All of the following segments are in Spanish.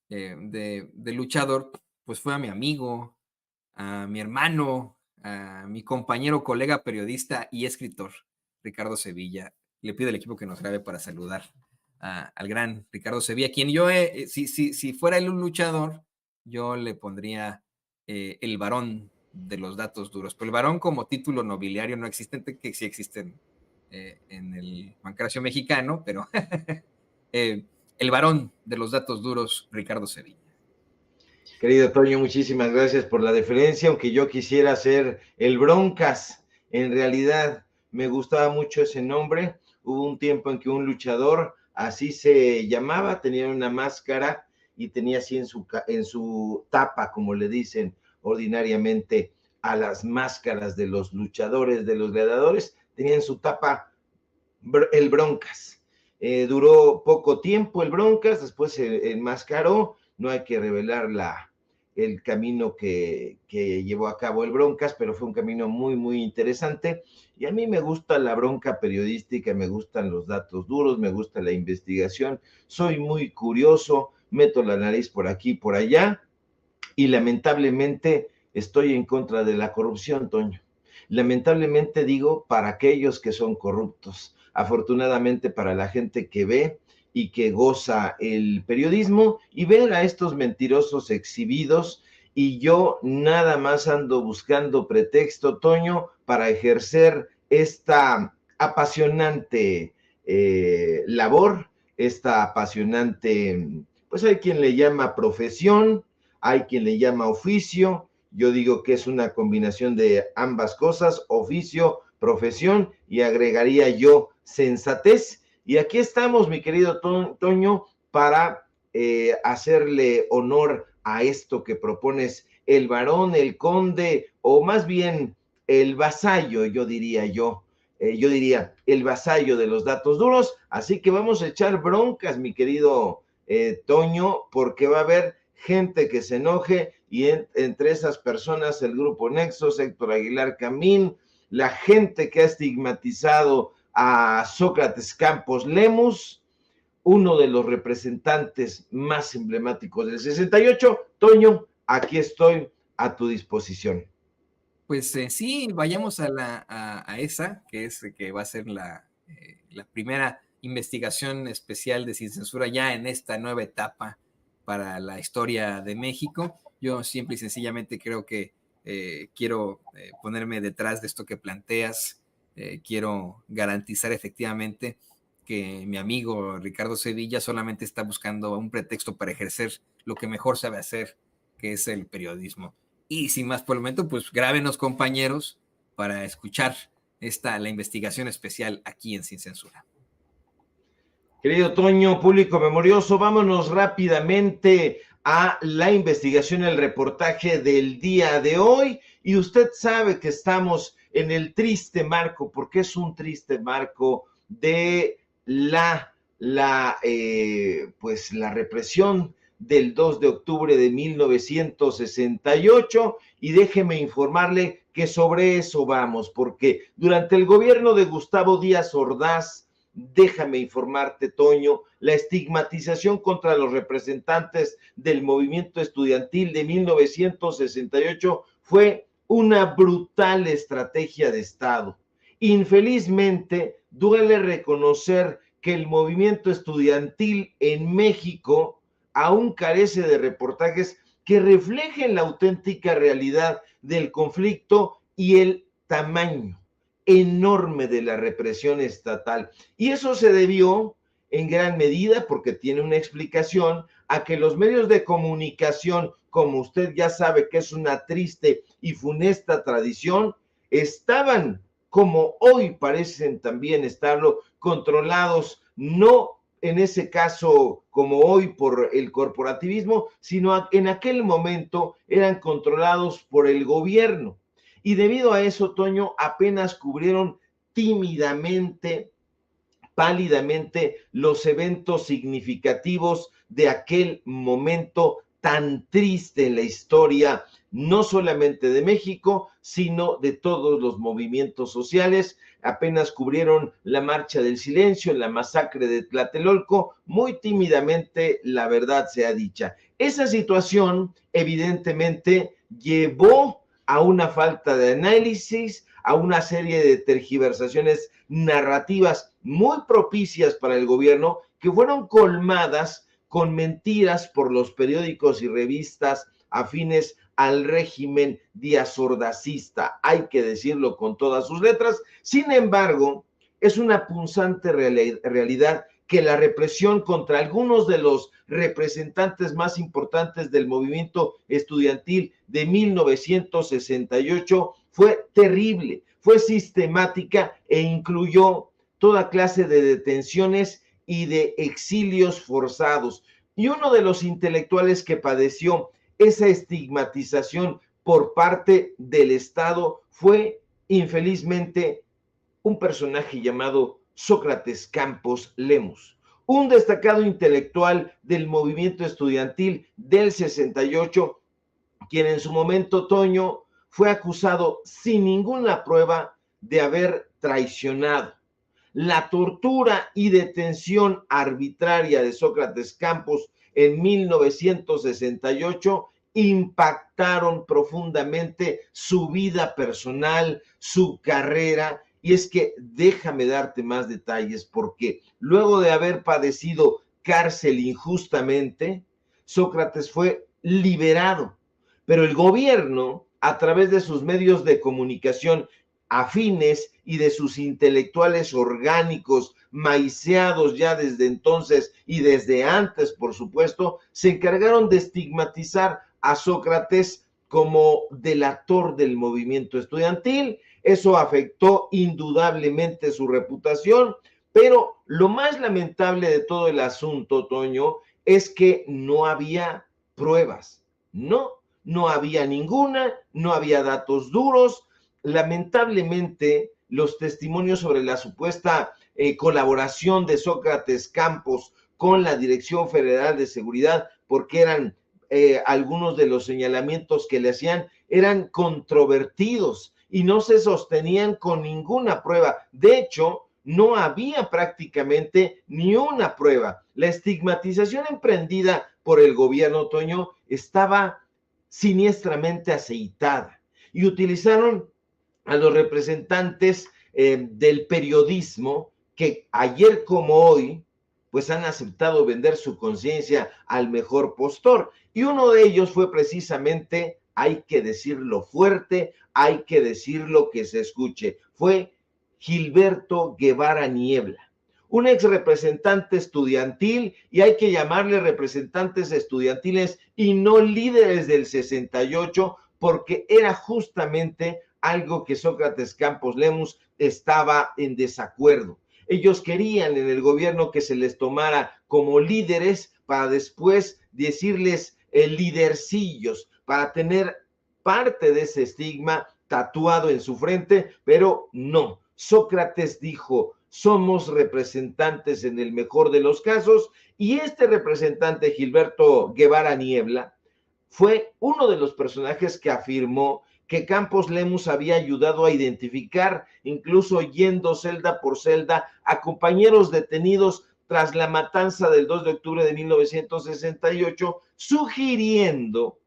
de luchador, pues fue a mi amigo, a mi hermano, a mi compañero, colega, periodista y escritor, Ricardo Sevilla. Le pido al equipo que nos grabe para saludar al gran Ricardo Sevilla, quien yo, si fuera él un luchador, yo le pondría el varón de los datos duros. Pero el varón como título nobiliario no existente, que sí existen en el pancracio mexicano, pero el varón de los datos duros, Ricardo Sevilla. Querido Toño, muchísimas gracias por la deferencia, aunque yo quisiera ser el Broncas. En realidad me gustaba mucho ese nombre. Hubo un tiempo en que un luchador, así se llamaba, tenía una máscara y tenía así en su tapa, como le dicen ordinariamente a las máscaras de los luchadores, de los gladiadores, tenía en su tapa el Broncas. Duró poco tiempo el Broncas, después se enmascaró. No hay que revelar el camino que llevó a cabo el Broncas, pero fue un camino muy, muy interesante. Y a mí me gusta la bronca periodística, me gustan los datos duros, me gusta la investigación. Soy muy curioso, meto la nariz por aquí y por allá, y lamentablemente estoy en contra de la corrupción, Toño. Lamentablemente digo para aquellos que son corruptos. Afortunadamente para la gente que ve y que goza el periodismo y ver a estos mentirosos exhibidos, y yo nada más ando buscando pretexto, Toño, para ejercer esta apasionante labor, esta apasionante, pues hay quien le llama profesión, hay quien le llama oficio. Yo digo que es una combinación de ambas cosas, oficio, profesión, y agregaría yo sensatez. Y aquí estamos, mi querido Toño, para hacerle honor a esto que propones, el varón, el conde, o más bien el vasallo, yo diría el vasallo de los datos duros. Así que vamos a echar broncas, mi querido Toño, porque va a haber gente que se enoje, y entre esas personas el Grupo Nexos, Héctor Aguilar Camín, la gente que ha estigmatizado a Sócrates Campos Lemus, uno de los representantes más emblemáticos del 68. Toño, aquí estoy a tu disposición. Pues sí, vayamos a esa, que va a ser la primera investigación especial de Sin Censura ya en esta nueva etapa para la historia de México. Yo simple y sencillamente creo que quiero ponerme detrás de esto que planteas. Quiero garantizar efectivamente que mi amigo Ricardo Sevilla solamente está buscando un pretexto para ejercer lo que mejor sabe hacer, que es el periodismo. Y sin más por el momento, pues grábenos, compañeros, para escuchar la investigación especial aquí en Sin Censura. Querido Toño, público memorioso, vámonos rápidamente a la investigación, el reportaje del día de hoy. Y usted sabe que estamos en el triste marco, porque es un triste marco de la represión del 2 de octubre de 1968, y déjeme informarle que sobre eso vamos, porque durante el gobierno de Gustavo Díaz Ordaz, déjame informarte, Toño, la estigmatización contra los representantes del movimiento estudiantil de 1968 fue una brutal estrategia de Estado. Infelizmente, duele reconocer que el movimiento estudiantil en México aún carece de reportajes que reflejen la auténtica realidad del conflicto y el tamaño enorme de la represión estatal. Y eso se debió en gran medida, porque tiene una explicación, a que los medios de comunicación, como usted ya sabe que es una triste y funesta tradición, estaban, como hoy parecen también estarlo, controlados, no en ese caso como hoy por el corporativismo, sino en aquel momento eran controlados por el gobierno. Y debido a eso, Toño, apenas cubrieron tímidamente, pálidamente, los eventos significativos de aquel momento tan triste en la historia, no solamente de México, sino de todos los movimientos sociales. Apenas cubrieron la Marcha del Silencio, la masacre de Tlatelolco, muy tímidamente, la verdad sea dicha. Esa situación evidentemente llevó a una falta de análisis, a una serie de tergiversaciones narrativas muy propicias para el gobierno, que fueron colmadas con mentiras por los periódicos y revistas afines al régimen díaz-ordazista, hay que decirlo con todas sus letras. Sin embargo, es una punzante realidad que la represión contra algunos de los representantes más importantes del movimiento estudiantil de 1968 fue terrible, fue sistemática e incluyó toda clase de detenciones y de exilios forzados. Y uno de los intelectuales que padeció esa estigmatización por parte del Estado fue, infelizmente, un personaje llamado Sócrates Campos Lemus, un destacado intelectual del movimiento estudiantil del 68, quien en su momento, Toño, fue acusado sin ninguna prueba de haber traicionado. La tortura y detención arbitraria de Sócrates Campos en 1968 impactaron profundamente su vida personal, su carrera. Y es que déjame darte más detalles, porque luego de haber padecido cárcel injustamente, Sócrates fue liberado, pero el gobierno, a través de sus medios de comunicación afines y de sus intelectuales orgánicos, maiceados ya desde entonces y desde antes, por supuesto, se encargaron de estigmatizar a Sócrates como delator del movimiento estudiantil. Eso afectó indudablemente su reputación, pero lo más lamentable de todo el asunto, Toño, es que no había pruebas, no había ninguna, no había datos duros. Lamentablemente, los testimonios sobre la supuesta colaboración de Sócrates Campos con la Dirección Federal de Seguridad, porque eran algunos de los señalamientos que le hacían, eran controvertidos y no se sostenían con ninguna prueba. De hecho, no había prácticamente ni una prueba. La estigmatización emprendida por el gobierno, Toño, estaba siniestramente aceitada y utilizaron a los representantes del periodismo que ayer como hoy pues han aceptado vender su conciencia al mejor postor, y uno de ellos fue precisamente, hay que decirlo fuerte, hay que decirlo que se escuche, fue Gilberto Guevara Niebla, un ex representante estudiantil, y hay que llamarle representantes estudiantiles y no líderes del 68, porque era justamente algo que Sócrates Campos Lemus estaba en desacuerdo. Ellos querían en el gobierno que se les tomara como líderes para después decirles lidercillos, para tener parte de ese estigma tatuado en su frente, pero no. Sócrates dijo, somos representantes en el mejor de los casos, y este representante, Gilberto Guevara Niebla, fue uno de los personajes que afirmó que Campos Lemus había ayudado a identificar, incluso yendo celda por celda, a compañeros detenidos tras la matanza del 2 de octubre de 1968, sugiriendo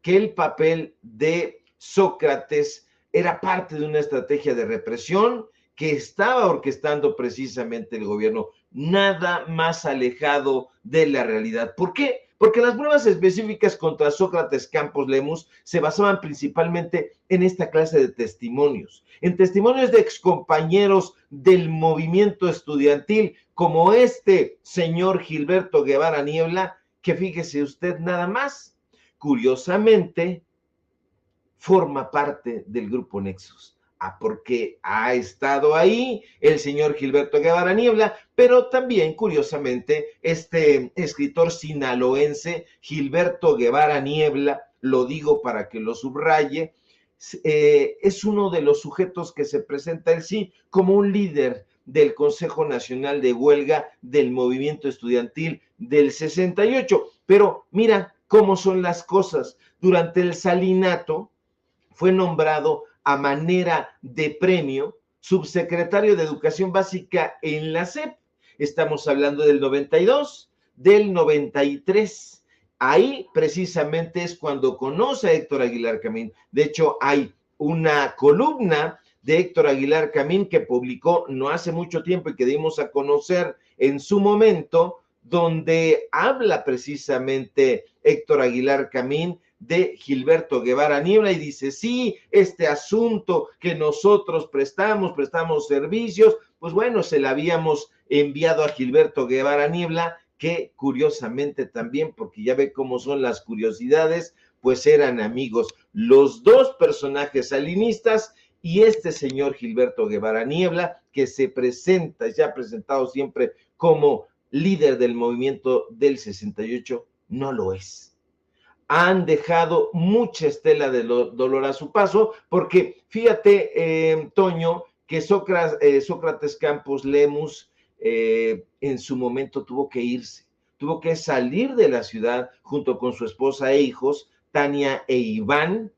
que el papel de Sócrates era parte de una estrategia de represión que estaba orquestando precisamente el gobierno. Nada más alejado de la realidad. ¿Por qué? Porque las pruebas específicas contra Sócrates Campos Lemus se basaban principalmente en esta clase de testimonios, en testimonios de excompañeros del movimiento estudiantil, como este señor Gilberto Guevara Niebla, que fíjese usted nada más, curiosamente, forma parte del grupo Nexos. Porque ha estado ahí el señor Gilberto Guevara Niebla, pero también, curiosamente, este escritor sinaloense, Gilberto Guevara Niebla, lo digo para que lo subraye, es uno de los sujetos que se presenta él sí como un líder del Consejo Nacional de Huelga del movimiento estudiantil del 68. Pero mira, cómo son las cosas. Durante el salinato fue nombrado a manera de premio subsecretario de Educación Básica en la SEP. Estamos hablando del 92, del 93. Ahí precisamente es cuando conoce a Héctor Aguilar Camín. De hecho, hay una columna de Héctor Aguilar Camín que publicó no hace mucho tiempo y que dimos a conocer en su momento, donde habla precisamente Héctor Aguilar Camín de Gilberto Guevara Niebla y dice, sí, este asunto que nosotros prestamos servicios, pues bueno, se le habíamos enviado a Gilberto Guevara Niebla, que curiosamente también, porque ya ve cómo son las curiosidades, pues eran amigos los dos personajes salinistas y este señor Gilberto Guevara Niebla, que se presenta, ya ha presentado siempre como líder del movimiento del 68, no lo es. Han dejado mucha estela de dolor a su paso, porque fíjate, Toño, que Sócrates Campos Lemus en su momento tuvo que irse, tuvo que salir de la ciudad junto con su esposa e hijos, Tania e Iván,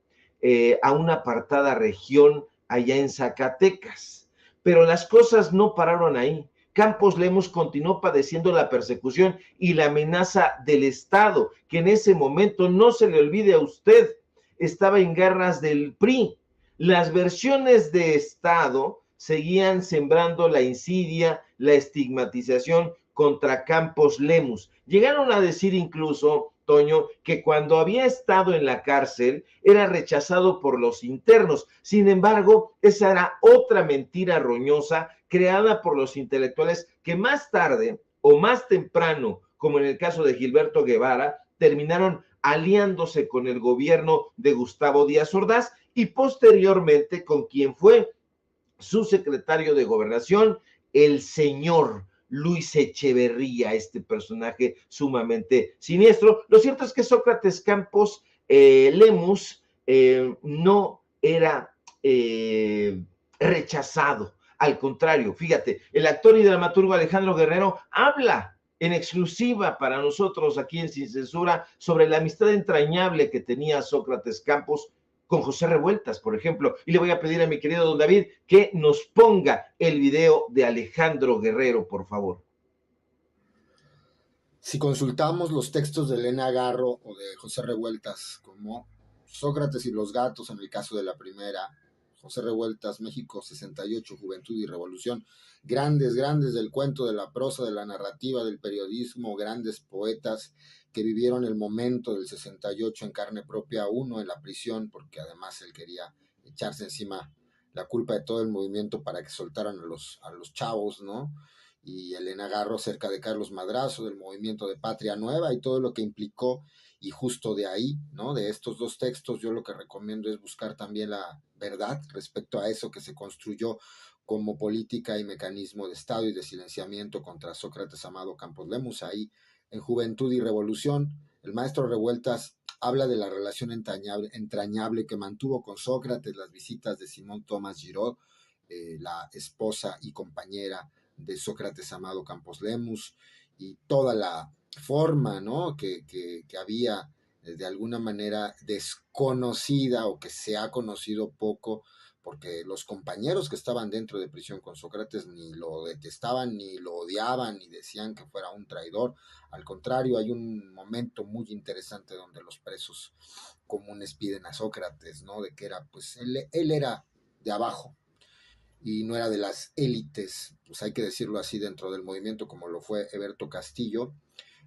a una apartada región allá en Zacatecas. Pero las cosas no pararon ahí. Campos Lemus continuó padeciendo la persecución y la amenaza del Estado, que en ese momento, no se le olvide a usted, estaba en garras del PRI. Las versiones de Estado seguían sembrando la insidia, la estigmatización contra Campos Lemus. Llegaron a decir incluso, Toño, que cuando había estado en la cárcel era rechazado por los internos. Sin embargo, esa era otra mentira roñosa creada por los intelectuales que más tarde o más temprano, como en el caso de Gilberto Guevara, terminaron aliándose con el gobierno de Gustavo Díaz Ordaz y posteriormente con quien fue su secretario de Gobernación, el señor Luis Echeverría, este personaje sumamente siniestro. Lo cierto es que Sócrates Campos Lemus no era rechazado. Al contrario, fíjate, el actor y dramaturgo Alejandro Guerrero habla en exclusiva para nosotros aquí en Sin Censura sobre la amistad entrañable que tenía Sócrates Campos con José Revueltas, por ejemplo. Y le voy a pedir a mi querido don David que nos ponga el video de Alejandro Guerrero, por favor. Si consultamos los textos de Elena Garro o de José Revueltas, como Sócrates y los gatos en el caso de la primera, José Revueltas, México 68, Juventud y Revolución, grandes del cuento, de la prosa, de la narrativa, del periodismo, grandes poetas que vivieron el momento del 68 en carne propia, uno en la prisión, porque además él quería echarse encima la culpa de todo el movimiento para que soltaran a los chavos, ¿no? Y Elena Garro cerca de Carlos Madrazo, del movimiento de Patria Nueva y todo lo que implicó, y justo de ahí, ¿no? De estos dos textos, yo lo que recomiendo es buscar también la verdad respecto a eso que se construyó como política y mecanismo de Estado y de silenciamiento contra Sócrates Amado Campos Lemus. Ahí, en Juventud y Revolución, el maestro Revueltas habla de la relación entrañable que mantuvo con Sócrates, las visitas de Simón Tomás Giraud, la esposa y compañera de Sócrates Amado Campos Lemus, y toda la forma, ¿no? que había de alguna manera desconocida o que se ha conocido poco, porque los compañeros que estaban dentro de prisión con Sócrates ni lo detestaban, ni lo odiaban, ni decían que fuera un traidor. Al contrario, hay un momento muy interesante donde los presos comunes piden a Sócrates, ¿no? De que era, pues, él era de abajo, y no era de las élites, pues hay que decirlo así, dentro del movimiento, como lo fue Heberto Castillo,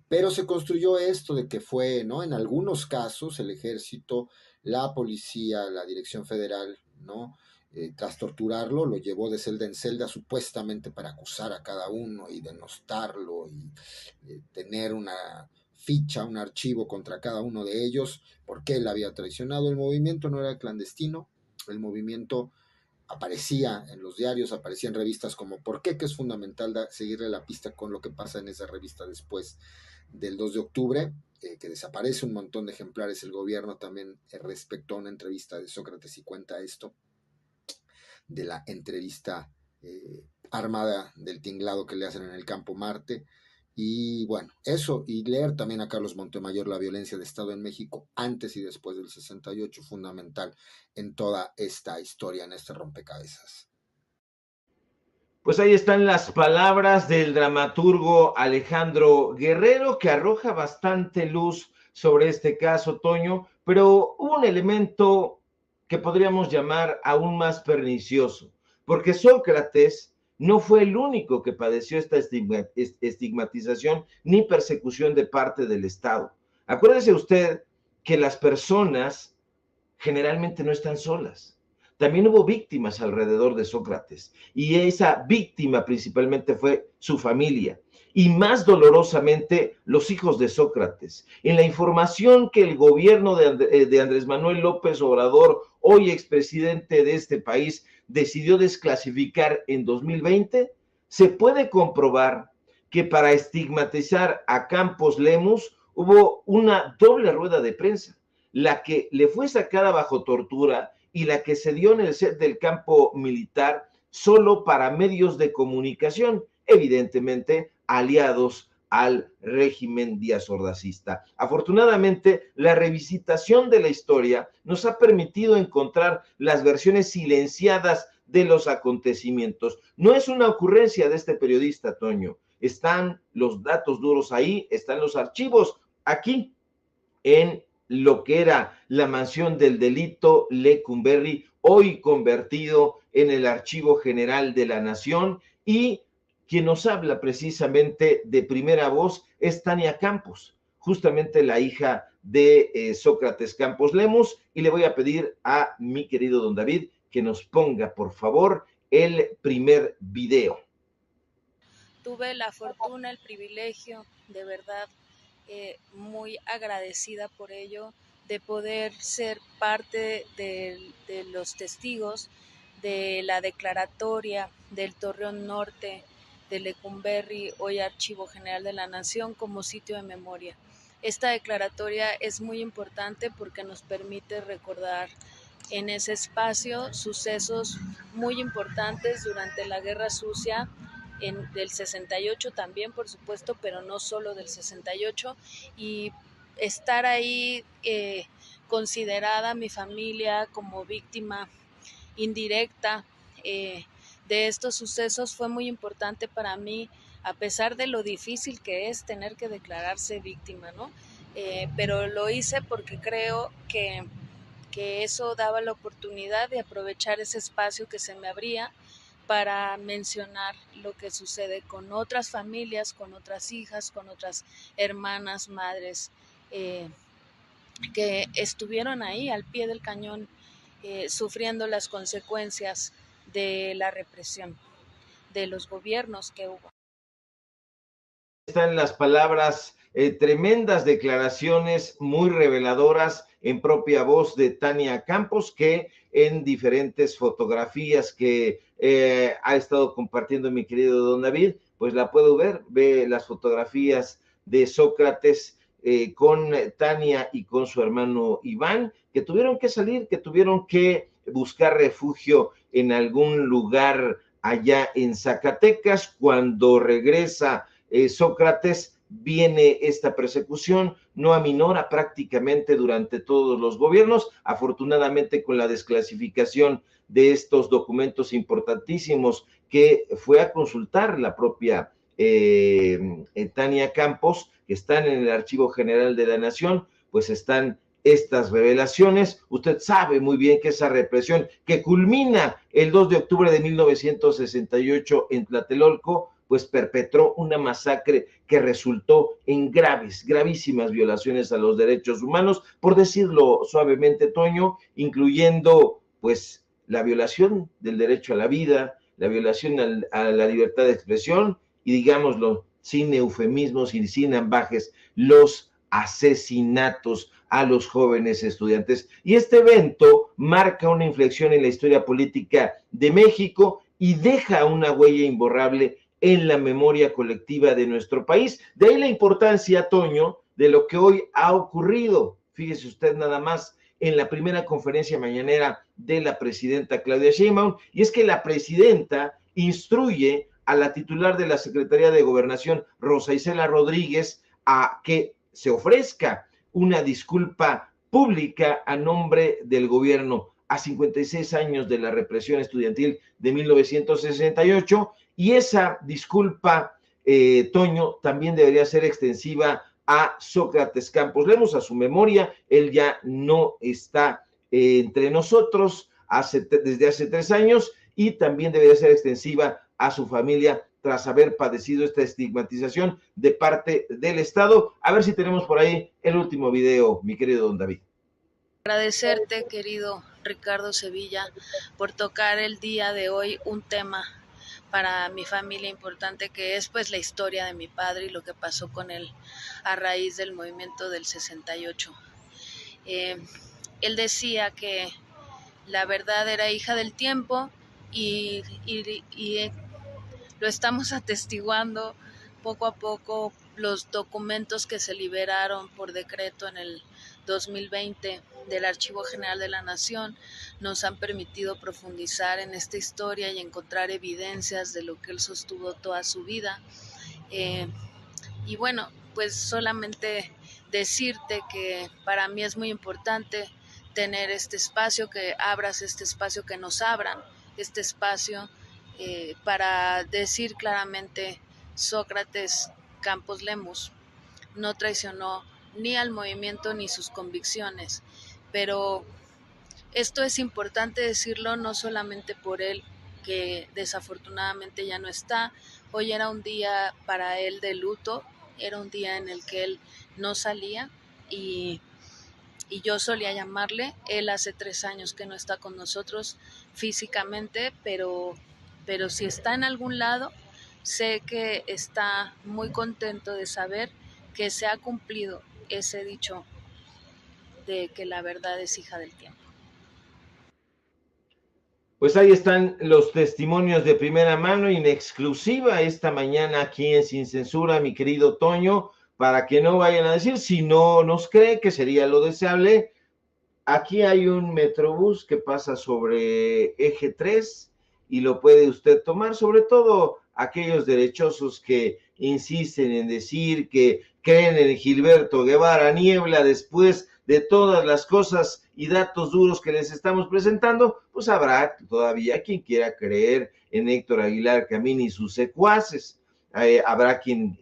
pero se construyó esto de que fue, ¿no? En algunos casos el ejército, la policía, la dirección federal, ¿no? Tras torturarlo, lo llevó de celda en celda supuestamente para acusar a cada uno y denostarlo y tener una ficha, un archivo contra cada uno de ellos, porque él había traicionado. El movimiento no era clandestino, el movimiento aparecía en los diarios, aparecía en revistas como ¿Por qué? Que es fundamental seguirle la pista con lo que pasa en esa revista después del 2 de octubre, que desaparece un montón de ejemplares. El gobierno también respecto a una entrevista de Sócrates y cuenta esto, de la entrevista armada del tinglado que le hacen en el campo Marte, Y bueno, eso, y leer también a Carlos Montemayor, La violencia de Estado en México, antes y después del 68, fundamental en toda esta historia, en este rompecabezas. Pues ahí están las palabras del dramaturgo Alejandro Guerrero, que arroja bastante luz sobre este caso, Toño, pero hubo un elemento que podríamos llamar aún más pernicioso, porque Sócrates no fue el único que padeció esta estigmatización ni persecución de parte del Estado. Acuérdese usted que las personas generalmente no están solas. También hubo víctimas alrededor de Sócrates, y esa víctima principalmente fue su familia, y más dolorosamente los hijos de Sócrates. En la información que el gobierno de Andrés Manuel López Obrador, hoy expresidente de este país, decidió desclasificar en 2020, se puede comprobar que para estigmatizar a Campos Lemus hubo una doble rueda de prensa, la que le fue sacada bajo tortura y la que se dio en el set del campo militar solo para medios de comunicación, evidentemente aliados al régimen díaz-ordazista. Afortunadamente, la revisitación de la historia nos ha permitido encontrar las versiones silenciadas de los acontecimientos. No es una ocurrencia de este periodista, Toño. Están los datos duros ahí, están los archivos aquí en lo que era la mansión del delito Lecumberri, hoy convertido en el Archivo General de la Nación, y quien nos habla precisamente de primera voz es Tania Campos, justamente la hija de Sócrates Campos Lemus, y le voy a pedir a mi querido don David que nos ponga, por favor, el primer video. Tuve la fortuna, el privilegio, de verdad, muy agradecida por ello, de poder ser parte de los testigos de la declaratoria del Torreón Norte de Lecumberri, hoy Archivo General de la Nación, como sitio de memoria. Esta declaratoria es muy importante porque nos permite recordar en ese espacio sucesos muy importantes durante la Guerra Sucia, del 68 también, por supuesto, pero no solo del 68, y estar ahí considerada mi familia como víctima indirecta de estos sucesos fue muy importante para mí, a pesar de lo difícil que es tener que declararse víctima, ¿no? Pero lo hice porque creo que eso daba la oportunidad de aprovechar ese espacio que se me abría para mencionar lo que sucede con otras familias, con otras hijas, con otras hermanas, madres, que estuvieron ahí al pie del cañón, sufriendo las consecuencias de la represión, de los gobiernos que hubo. Están las palabras, tremendas declaraciones muy reveladoras en propia voz de Tania Campos, que en diferentes fotografías que ha estado compartiendo mi querido don David, pues la puedo ver, ve las fotografías de Sócrates con Tania y con su hermano Iván, que tuvieron que salir, que tuvieron que buscar refugio en algún lugar allá en Zacatecas. Cuando regresa Sócrates, viene esta persecución, no aminora prácticamente durante todos los gobiernos. Afortunadamente, con la desclasificación de estos documentos importantísimos que fue a consultar la propia Tania Campos, que están en el Archivo General de la Nación, pues están estas revelaciones. Usted sabe muy bien que esa represión que culmina el 2 de octubre de 1968 en Tlatelolco, pues perpetró una masacre que resultó en gravísimas violaciones a los derechos humanos, por decirlo suavemente, Toño, incluyendo pues la violación del derecho a la vida, la violación a la libertad de expresión y, digámoslo, sin eufemismos y sin ambajes, los asesinatos a los jóvenes estudiantes. Y este evento marca una inflexión en la historia política de México y deja una huella imborrable en la memoria colectiva de nuestro país. De ahí la importancia, Toño, de lo que hoy ha ocurrido. Fíjese usted nada más en la primera conferencia mañanera de la presidenta Claudia Sheinbaum, y es que la presidenta instruye a la titular de la Secretaría de Gobernación, Rosa Isela Rodríguez, a que se ofrezca una disculpa pública a nombre del gobierno a 56 años de la represión estudiantil de 1968, y esa disculpa, Toño, también debería ser extensiva a Sócrates Campos Lemos, a su memoria. Él ya no está entre nosotros desde hace 3 años, y también debería ser extensiva a su familia tras haber padecido esta estigmatización de parte del Estado. A ver si tenemos por ahí el último video, mi querido don David. Agradecerte, querido Ricardo Sevilla, por tocar el día de hoy un tema para mi familia importante, que es pues la historia de mi padre y lo que pasó con él a raíz del movimiento del 68. Él decía que la verdad era hija del tiempo, y lo estamos atestiguando poco a poco. Los documentos que se liberaron por decreto en el 2020 del Archivo General de la Nación nos han permitido profundizar en esta historia y encontrar evidencias de lo que él sostuvo toda su vida. Y bueno, pues solamente decirte que para mí es muy importante tener este espacio, que abras este espacio, que nos abran este espacio, para decir claramente: Sócrates Campos Lemos no traicionó ni al movimiento ni sus convicciones. Pero esto es importante decirlo no solamente por él, que desafortunadamente ya no está. Hoy era un día para él de luto, era un día en el que él no salía, y yo solía llamarle. Él hace 3 años que no está con nosotros físicamente, pero si está en algún lado, sé que está muy contento de saber que se ha cumplido ese dicho de que la verdad es hija del tiempo. Pues ahí están los testimonios de primera mano, en exclusiva esta mañana aquí en Sin Censura, mi querido Toño, para que no vayan a decir, si no nos cree, que sería lo deseable. Aquí hay un Metrobús que pasa sobre Eje 3 y lo puede usted tomar, sobre todo aquellos derechosos que insisten en decir que creen en Gilberto Guevara Niebla después de todas las cosas y datos duros que les estamos presentando. Pues habrá todavía quien quiera creer en Héctor Aguilar Camín y sus secuaces. Habrá quien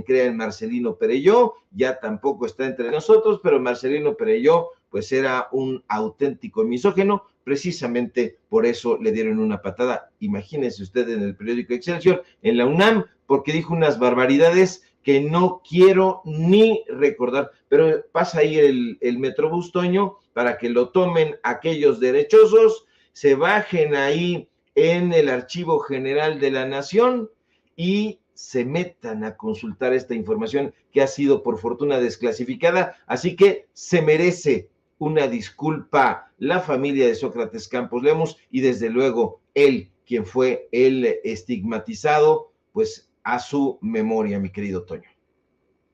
crea en Marcelino Perelló, ya tampoco está entre nosotros, pero Marcelino Perelló pues era un auténtico misógino, precisamente por eso le dieron una patada, imagínense usted, en el periódico Excelsior, en la UNAM, porque dijo unas barbaridades que no quiero ni recordar. Pero pasa ahí el Metrobús, Toño, para que lo tomen aquellos derechosos, se bajen ahí en el Archivo General de la Nación y se metan a consultar esta información que ha sido por fortuna desclasificada, así que se merece una disculpa la familia de Sócrates Campos Lemos, y desde luego él, quien fue el estigmatizado, pues a su memoria, mi querido Toño.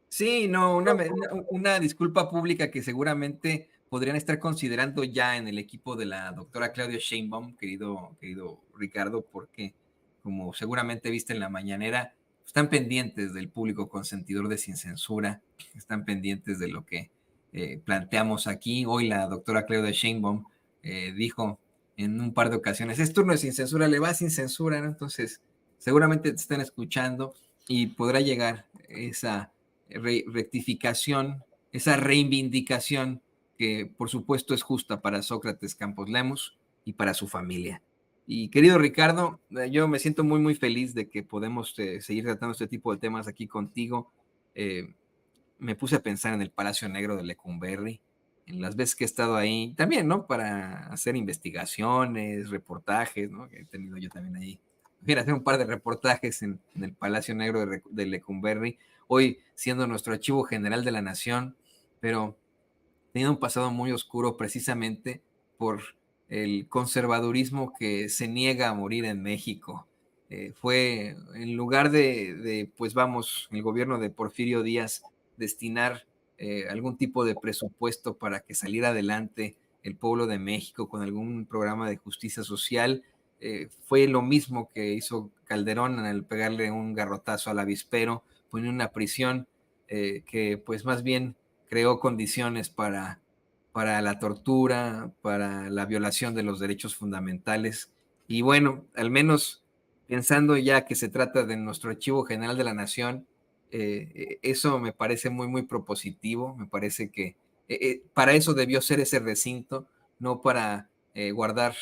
Sí, no, una disculpa pública que seguramente podrían estar considerando ya en el equipo de la doctora Claudia Sheinbaum, querido Ricardo, porque como seguramente viste en la mañanera, están pendientes del público consentidor de Sin Censura, están pendientes de lo que planteamos aquí. Hoy la doctora Claudia Sheinbaum dijo en un par de ocasiones: es turno de Sin Censura, le va sin censura, ¿no? Entonces seguramente te están escuchando y podrá llegar esa rectificación, esa reivindicación que por supuesto es justa para Sócrates Campos Lemos y para su familia. Y querido Ricardo, yo me siento muy feliz de que podemos seguir tratando este tipo de temas aquí contigo. Me puse a pensar en el Palacio Negro de Lecumberri, en las veces que he estado ahí, también, ¿no? Para hacer investigaciones, reportajes, ¿no? Que he tenido yo también ahí. Mira, hacer un par de reportajes en el Palacio Negro de Lecumberri, hoy siendo nuestro Archivo General de la Nación, pero teniendo un pasado muy oscuro precisamente por el conservadurismo que se niega a morir en México. Fue, en lugar pues vamos, el gobierno de Porfirio Díaz destinar algún tipo de presupuesto para que saliera adelante el pueblo de México con algún programa de justicia social, fue lo mismo que hizo Calderón al pegarle un garrotazo al avispero, poniendo una prisión que pues más bien creó condiciones para la tortura, para la violación de los derechos fundamentales. Y bueno, al menos pensando ya que se trata de nuestro Archivo General de la Nación, eso me parece muy, muy propositivo. Me parece que para eso debió ser ese recinto, no para guardar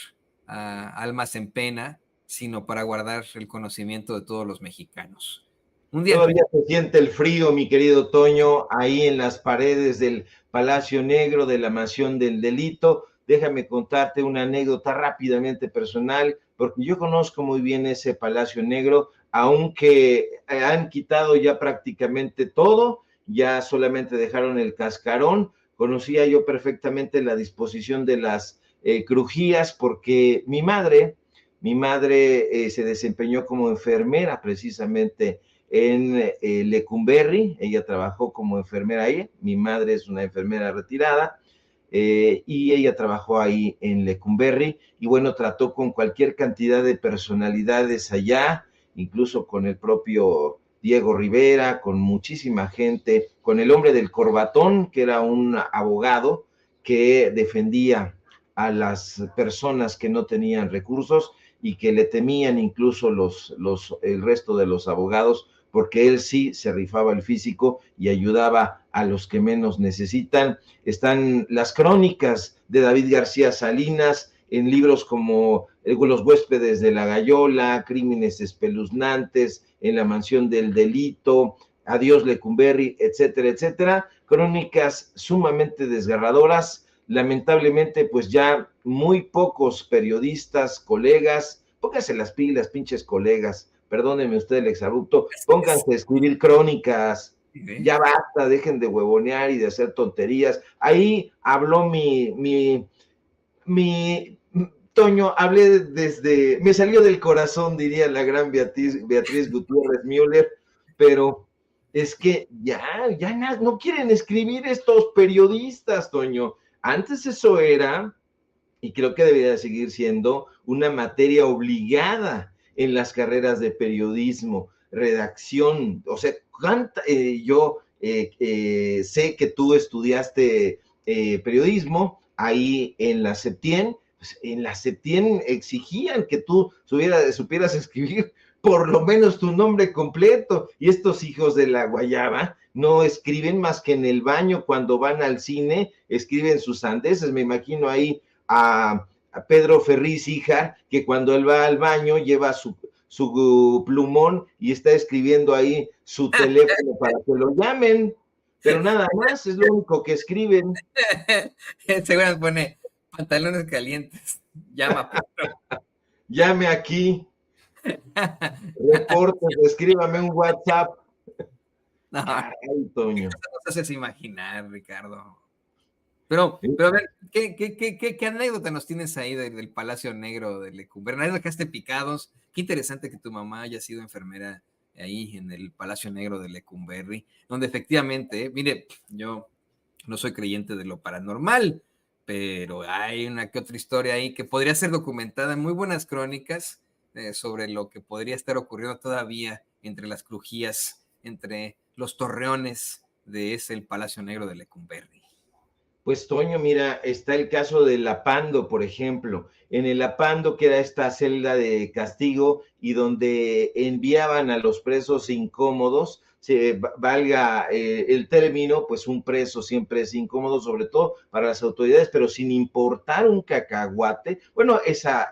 almas en pena, sino para guardar el conocimiento de todos los mexicanos. Un día. Todavía se siente el frío, mi querido Toño, ahí en las paredes del Palacio Negro de la Mansión del Delito. Déjame contarte una anécdota rápidamente personal, porque yo conozco muy bien ese Palacio Negro, aunque han quitado ya prácticamente todo, ya solamente dejaron el cascarón. Conocía yo perfectamente la disposición de las crujías, porque mi madre se desempeñó como enfermera precisamente en Lecumberri. Ella trabajó como enfermera ahí. Mi madre es una enfermera retirada, y ella trabajó ahí en Lecumberri, y bueno, trató con cualquier cantidad de personalidades allá, incluso con el propio Diego Rivera, con muchísima gente, con el hombre del corbatón, que era un abogado que defendía a las personas que no tenían recursos y que le temían incluso el resto de los abogados, porque él sí se rifaba el físico y ayudaba a los que menos necesitan. Están las crónicas de David García Salinas en libros como Los huéspedes de la Gallola, Crímenes espeluznantes, En la Mansión del Delito, Adiós Lecumberri, etcétera, etcétera. Crónicas sumamente desgarradoras. Lamentablemente, pues ya muy pocos periodistas, colegas, pónganse las pilas, pinches colegas, perdónenme usted el exabrupto, pónganse a escribir crónicas, ya basta, dejen de huevonear y de hacer tonterías. Ahí habló mi Toño, hablé me salió del corazón, diría la gran Beatriz Gutiérrez Müller, pero es que ya no quieren escribir estos periodistas, Toño. Antes eso era, y creo que debería seguir siendo, una materia obligada en las carreras de periodismo, redacción. O sea, yo sé que tú estudiaste periodismo ahí en la Septien. Pues en la Septien exigían que tú supieras escribir por lo menos tu nombre completo, y estos hijos de la guayaba no escriben más que en el baño. Cuando van al cine escriben sus sandeces. Me imagino ahí a Pedro Ferriz Hija, que cuando él va al baño lleva su plumón y está escribiendo ahí su teléfono para que lo llamen, pero nada más, es lo único que escriben. Seguro pone pantalones calientes, llama Pedro. Llame aquí, reportes, escríbame un WhatsApp. No, ay, Toño. Eso nos haces imaginar, Ricardo. Pero a ver, ¿qué anécdota nos tienes ahí del Palacio Negro de Lecumberri? Nos dejaste picados. Qué interesante que tu mamá haya sido enfermera ahí en el Palacio Negro de Lecumberri, donde efectivamente, mire, yo no soy creyente de lo paranormal, pero hay una que otra historia ahí que podría ser documentada en muy buenas crónicas sobre lo que podría estar ocurriendo todavía entre las crujías, entre los torreones de el Palacio Negro de Lecumberri. Pues, Toño, mira, está el caso del Apando, por ejemplo. En el Apando, que era esta celda de castigo y donde enviaban a los presos incómodos, valga el término, pues un preso siempre es incómodo, sobre todo para las autoridades, pero sin importar un cacahuate. Bueno, esa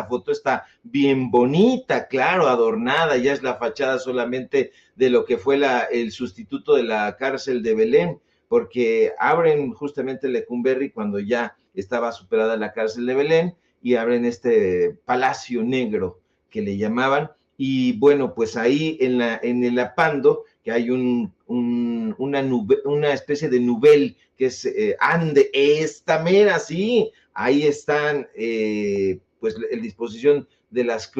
foto está bien bonita, claro, adornada, ya es la fachada solamente de lo que fue el sustituto de la cárcel de Belén, porque abren justamente Lecumberri cuando ya estaba superada la cárcel de Belén, y abren este Palacio Negro que le llamaban. Y bueno, pues ahí en el Apando, que hay una especie de nubel que es ande, esta mera, sí, ahí están pues en disposición de las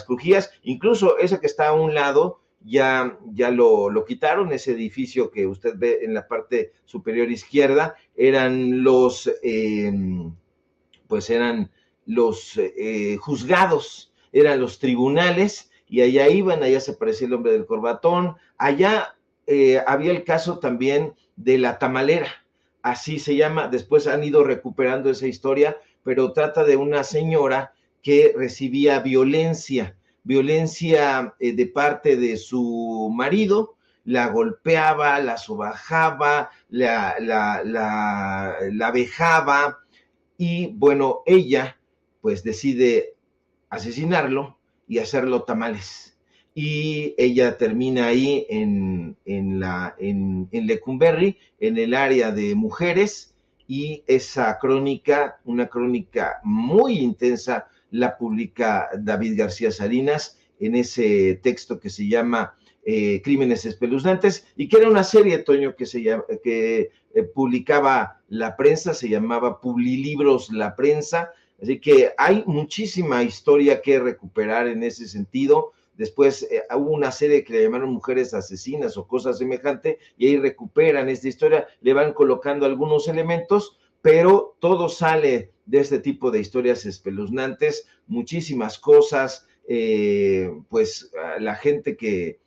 crujías, incluso esa que está a un lado, ya lo quitaron. Ese edificio que usted ve en la parte superior izquierda, eran los juzgados, eran los tribunales, y allá iban, allá se aparecía el hombre del corbatón, allá había el caso también de la tamalera, así se llama, después han ido recuperando esa historia, pero trata de una señora que recibía violencia de parte de su marido, la golpeaba, la sobajaba, la vejaba, y bueno, ella pues decide asesinarlo y hacerlo tamales. Y ella termina ahí en Lecumberri, en el área de mujeres, y esa crónica, una crónica muy intensa, la publica David García Salinas en ese texto que se llama Crímenes Espeluznantes, y que era una serie, Toño, que publicaba la prensa, se llamaba Publilibros La Prensa. Así que hay muchísima historia que recuperar en ese sentido. Después hubo una serie que le llamaron Mujeres Asesinas o cosas semejantes, y ahí recuperan esta historia, le van colocando algunos elementos, pero todo sale de este tipo de historias espeluznantes, muchísimas cosas, pues la gente que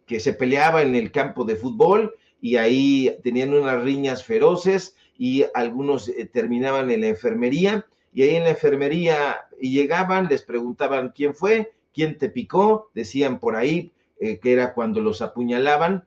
se peleaba en el campo de fútbol, y ahí tenían unas riñas feroces, y algunos terminaban en la enfermería, y ahí en la enfermería y llegaban, les preguntaban quién fue, quién te picó, decían por ahí que era cuando los apuñalaban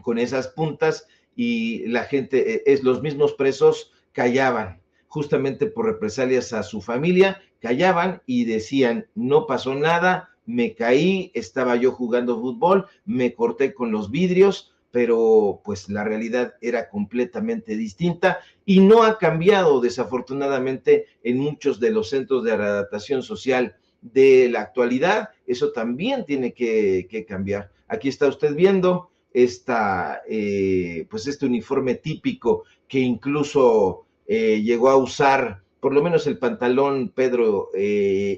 con esas puntas, y la gente, los mismos presos callaban, justamente por represalias a su familia, callaban y decían, no pasó nada, me caí, estaba yo jugando fútbol, me corté con los vidrios, pero pues la realidad era completamente distinta, y no ha cambiado desafortunadamente en muchos de los centros de readaptación social de la actualidad. Eso también tiene que cambiar. Aquí está usted viendo pues este uniforme típico que incluso llegó a usar, por lo menos el pantalón, Pedro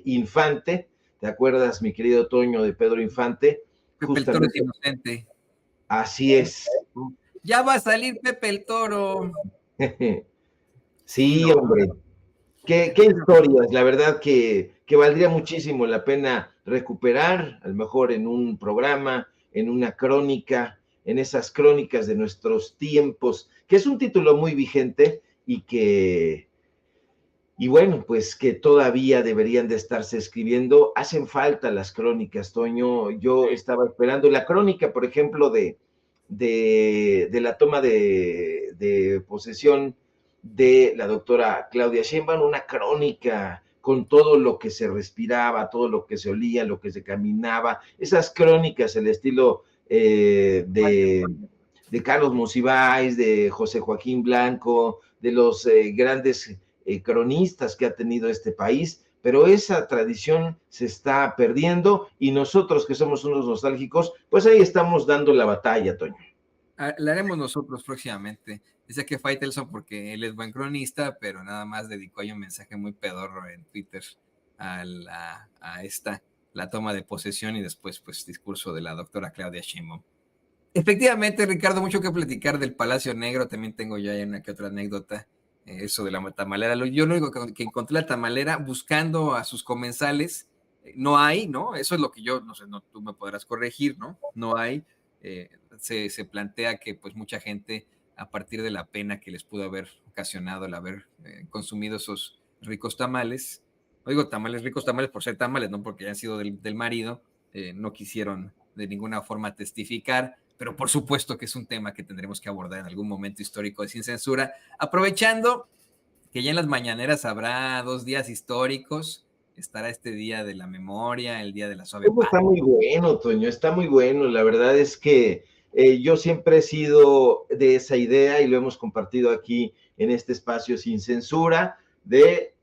Infante. ¿Te acuerdas, mi querido Toño, de Pedro Infante? Pepe el Toro es inocente. Así es. Ya va a salir Pepe el Toro. Sí, hombre. ¿Qué historias? La verdad que valdría muchísimo la pena recuperar, a lo mejor en un programa, en una crónica, en esas crónicas de nuestros tiempos, que es un título muy vigente, y bueno, pues que todavía deberían de estarse escribiendo. Hacen falta las crónicas, Toño. Yo estaba esperando la crónica, por ejemplo, de la toma de posesión de la doctora Claudia Sheinbaum, una crónica con todo lo que se respiraba, todo lo que se olía, lo que se caminaba, esas crónicas, el estilo de Carlos Monsiváis, de José Joaquín Blanco, de los grandes cronistas que ha tenido este país, pero esa tradición se está perdiendo, y nosotros que somos unos nostálgicos, pues ahí estamos dando la batalla, Toño. La haremos nosotros próximamente. Dice que Faitelson porque él es buen cronista, pero nada más dedicó ahí un mensaje muy pedorro en Twitter a la toma de posesión, y después pues discurso de la doctora Claudia Sheinbaum. Efectivamente, Ricardo, mucho que platicar del Palacio Negro. También tengo ya una que otra anécdota, eso de la tamalera. Yo lo único que encontré la tamalera buscando a sus comensales, no hay, ¿no? Eso es lo que yo, no sé, tú me podrás corregir, ¿no? No hay. Se plantea que pues mucha gente, a partir de la pena que les pudo haber ocasionado el haber consumido esos ricos tamales, no digo tamales, ricos tamales por ser tamales, no porque hayan sido del marido, no quisieron de ninguna forma testificar, pero por supuesto que es un tema que tendremos que abordar en algún momento histórico de Sin Censura, aprovechando que ya en las mañaneras habrá 2 días históricos. Estará este Día de la Memoria, el Día de la Suave Paz. Está muy bueno, Toño, está muy bueno. La verdad es que yo siempre he sido de esa idea, y lo hemos compartido aquí en este espacio Sin Censura, de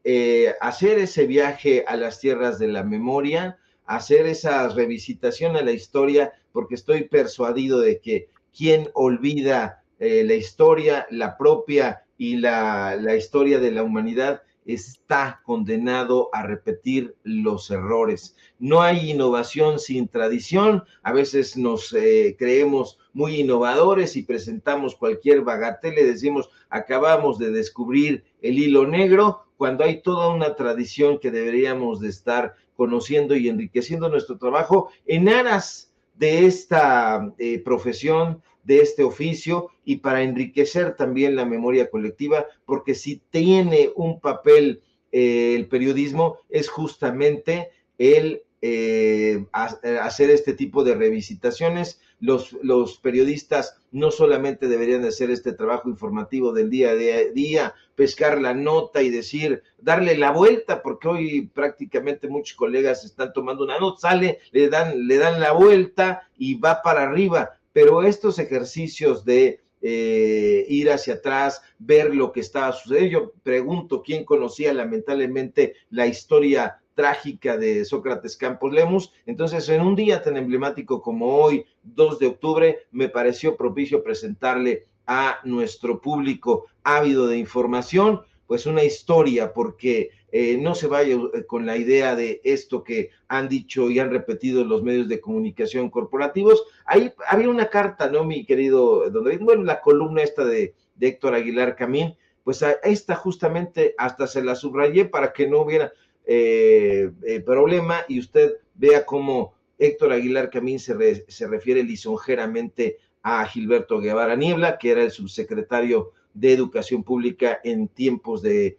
hacer ese viaje a las tierras de la memoria, hacer esa revisitación a la historia, porque estoy persuadido de que quien olvida la historia, la propia y la historia de la humanidad, está condenado a repetir los errores. No hay innovación sin tradición. A veces nos creemos muy innovadores y presentamos cualquier bagatela y decimos, acabamos de descubrir el hilo negro, cuando hay toda una tradición que deberíamos de estar conociendo y enriqueciendo nuestro trabajo en aras de esta profesión, de este oficio, y para enriquecer también la memoria colectiva, porque si tiene un papel el periodismo es justamente el hacer este tipo de revisitaciones. Los periodistas no solamente deberían de hacer este trabajo informativo del día a día, pescar la nota y decir, darle la vuelta, porque hoy prácticamente muchos colegas están tomando una nota, sale, le dan la vuelta y va para arriba, pero estos ejercicios de ir hacia atrás, ver lo que estaba sucediendo. Yo pregunto quién conocía lamentablemente la historia trágica de Sócrates Campos Lemus. Entonces, en un día tan emblemático como hoy, 2 de octubre, me pareció propicio presentarle a nuestro público ávido de información, pues una historia, porque no se vaya con la idea de esto que han dicho y han repetido los medios de comunicación corporativos. Ahí había una carta, ¿no, mi querido don David? Bueno, la columna esta de Héctor Aguilar Camín, pues a esta justamente hasta se la subrayé para que no hubiera problema, y usted vea cómo Héctor Aguilar Camín se refiere lisonjeramente a Gilberto Guevara Niebla, que era el subsecretario de Educación Pública en tiempos de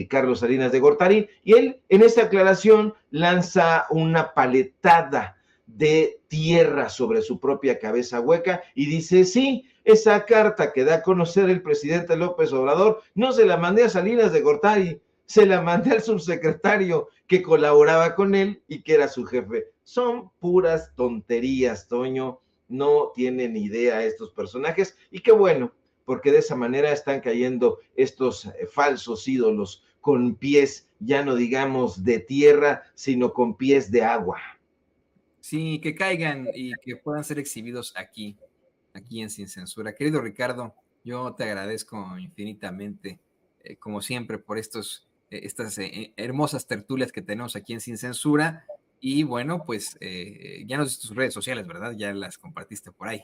Carlos Salinas de Gortari, y él en esta aclaración lanza una paletada de tierra sobre su propia cabeza hueca y dice, sí, esa carta que da a conocer el presidente López Obrador no se la mandé a Salinas de Gortari, se la mandé al subsecretario que colaboraba con él y que era su jefe. Son puras tonterías, Toño, no tienen idea estos personajes, y qué bueno, porque de esa manera están cayendo estos falsos ídolos con pies, ya no digamos de tierra, sino con pies de agua. Sí, que caigan y que puedan ser exhibidos aquí en Sin Censura. Querido Ricardo, yo te agradezco infinitamente, como siempre, por estas hermosas tertulias que tenemos aquí en Sin Censura. Y bueno, pues ya nos diste tus redes sociales, ¿verdad? Ya las compartiste por ahí.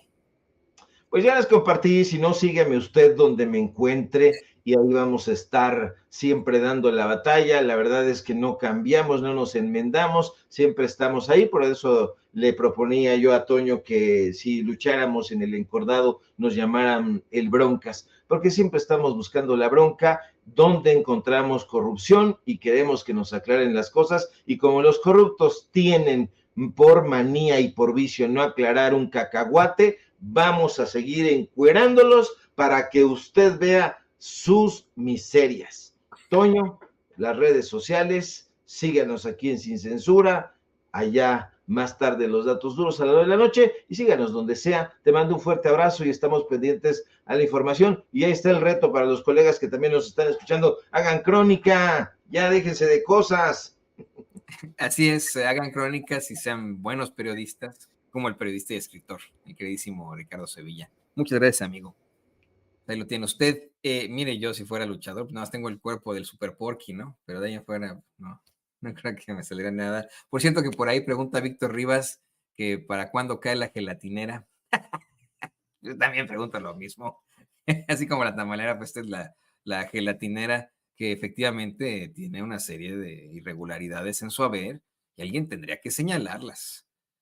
Pues ya les compartí, si no, sígueme usted donde me encuentre y ahí vamos a estar siempre dando la batalla. La verdad es que no cambiamos, no nos enmendamos, siempre estamos ahí. Por eso le proponía yo a Toño que si lucháramos en el encordado nos llamaran el Broncas, porque siempre estamos buscando la bronca, donde encontramos corrupción y queremos que nos aclaren las cosas. Y como los corruptos tienen por manía y por vicio no aclarar un cacahuate, vamos a seguir encuerándolos para que usted vea sus miserias. Toño, las redes sociales, síganos aquí en Sin Censura, allá más tarde los datos duros a la hora de la noche, y síganos donde sea. Te mando un fuerte abrazo y estamos pendientes a la información. Y ahí está el reto para los colegas que también nos están escuchando. Hagan crónica, ya déjense de cosas. Así es, hagan crónicas y sean buenos periodistas, como el periodista y escritor, mi queridísimo Ricardo Sevilla. Muchas gracias, amigo. Ahí lo tiene usted. Mire, yo si fuera luchador, pues nada más tengo el cuerpo del Super Porky, ¿no? Pero de ahí afuera, no creo que me saliera nada. Por cierto, que por ahí pregunta Víctor Rivas que para cuándo cae la gelatinera. Yo también pregunto lo mismo. Así como la tamalera, pues esta es la gelatinera, que efectivamente tiene una serie de irregularidades en su haber y alguien tendría que señalarlas.